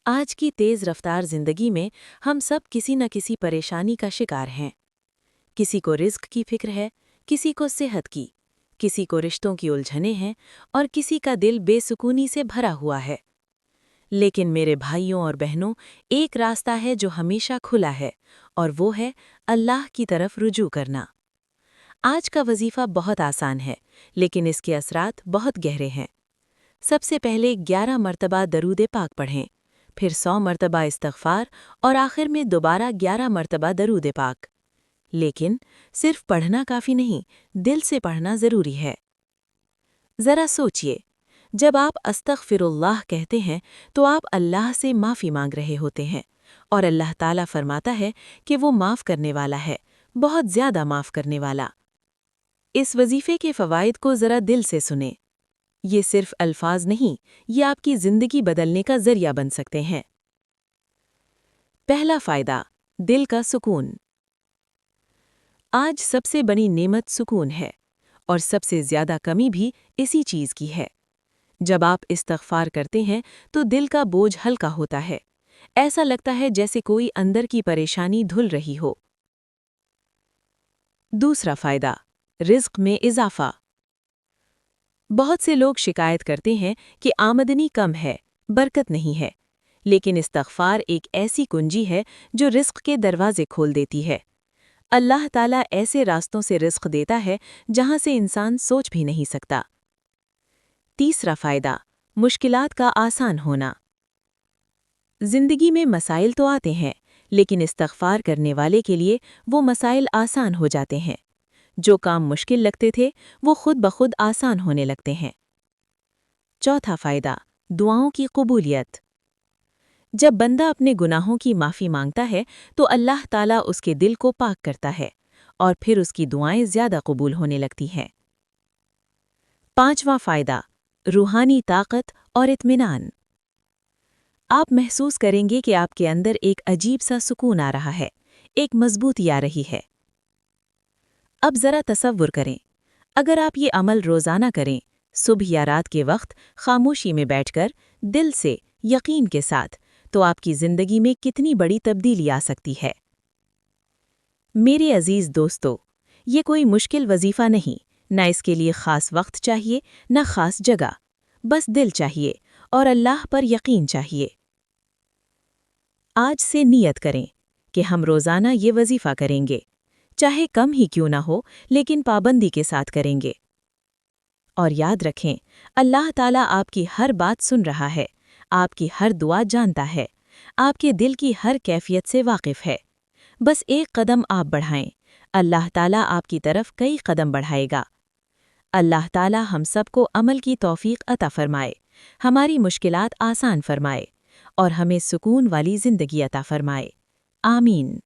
آج کی تیز رفتار زندگی میں ہم سب کسی نہ کسی پریشانی کا شکار ہیں۔ کسی کو رزق کی فکر ہے، کسی کو صحت کی، کسی کو رشتوں کی الجھنیں ہیں اور کسی کا دل بے سکونی سے بھرا ہوا ہے۔ لیکن میرے بھائیوں اور بہنوں، ایک راستہ ہے جو ہمیشہ کھلا ہے، اور وہ ہے اللہ کی طرف رجوع کرنا۔ آج کا وظیفہ بہت آسان ہے، لیکن اس کے اثرات بہت گہرے ہیں۔ سب سے پہلے 11 مرتبہ درود پاک پڑھیں، پھر 100 مرتبہ استغفار اور آخر میں دوبارہ 11 مرتبہ درود پاک۔ لیکن صرف پڑھنا کافی نہیں، دل سے پڑھنا ضروری ہے۔ ذرا سوچئے، جب آپ استغفر اللہ کہتے ہیں تو آپ اللہ سے معافی مانگ رہے ہوتے ہیں، اور اللہ تعالیٰ فرماتا ہے کہ وہ معاف کرنے والا ہے، بہت زیادہ معاف کرنے والا۔ اس وظیفے کے فوائد کو ذرا دل سے سنیں۔ یہ صرف الفاظ نہیں، یہ آپ کی زندگی بدلنے کا ذریعہ بن سکتے ہیں۔ پہلا فائدہ، دل کا سکون۔ آج سب سے بڑی نعمت سکون ہے، اور سب سے زیادہ کمی بھی اسی چیز کی ہے۔ جب آپ استغفار کرتے ہیں تو دل کا بوجھ ہلکا ہوتا ہے، ایسا لگتا ہے جیسے کوئی اندر کی پریشانی دھل رہی ہو۔ دوسرا فائدہ، رزق میں اضافہ۔ بہت سے لوگ شکایت کرتے ہیں کہ آمدنی کم ہے، برکت نہیں ہے، لیکن استغفار ایک ایسی کنجی ہے جو رزق کے دروازے کھول دیتی ہے۔ اللہ تعالیٰ ایسے راستوں سے رزق دیتا ہے جہاں سے انسان سوچ بھی نہیں سکتا۔ تیسرا فائدہ، مشکلات کا آسان ہونا۔ زندگی میں مسائل تو آتے ہیں، لیکن استغفار کرنے والے کے لیے وہ مسائل آسان ہو جاتے ہیں۔ جو کام مشکل لگتے تھے وہ خود بخود آسان ہونے لگتے ہیں۔ چوتھا فائدہ، دعاؤں کی قبولیت۔ جب بندہ اپنے گناہوں کی معافی مانگتا ہے تو اللہ تعالیٰ اس کے دل کو پاک کرتا ہے، اور پھر اس کی دعائیں زیادہ قبول ہونے لگتی ہیں۔ پانچواں فائدہ، روحانی طاقت اور اطمینان۔ آپ محسوس کریں گے کہ آپ کے اندر ایک عجیب سا سکون آ رہا ہے، ایک مضبوطی آ رہی ہے۔ اب ذرا تصور کریں، اگر آپ یہ عمل روزانہ کریں، صبح یا رات کے وقت خاموشی میں بیٹھ کر دل سے یقین کے ساتھ، تو آپ کی زندگی میں کتنی بڑی تبدیلی آ سکتی ہے۔ میرے عزیز دوستو، یہ کوئی مشکل وظیفہ نہیں، نہ اس کے لیے خاص وقت چاہیے، نہ خاص جگہ، بس دل چاہیے اور اللہ پر یقین چاہیے۔ آج سے نیت کریں کہ ہم روزانہ یہ وظیفہ کریں گے، چاہے کم ہی کیوں نہ ہو، لیکن پابندی کے ساتھ کریں گے۔ اور یاد رکھیں، اللہ تعالیٰ آپ کی ہر بات سن رہا ہے، آپ کی ہر دعا جانتا ہے، آپ کے دل کی ہر کیفیت سے واقف ہے۔ بس ایک قدم آپ بڑھائیں، اللہ تعالیٰ آپ کی طرف کئی قدم بڑھائے گا۔ اللہ تعالیٰ ہم سب کو عمل کی توفیق عطا فرمائے، ہماری مشکلات آسان فرمائے، اور ہمیں سکون والی زندگی عطا فرمائے۔ آمین۔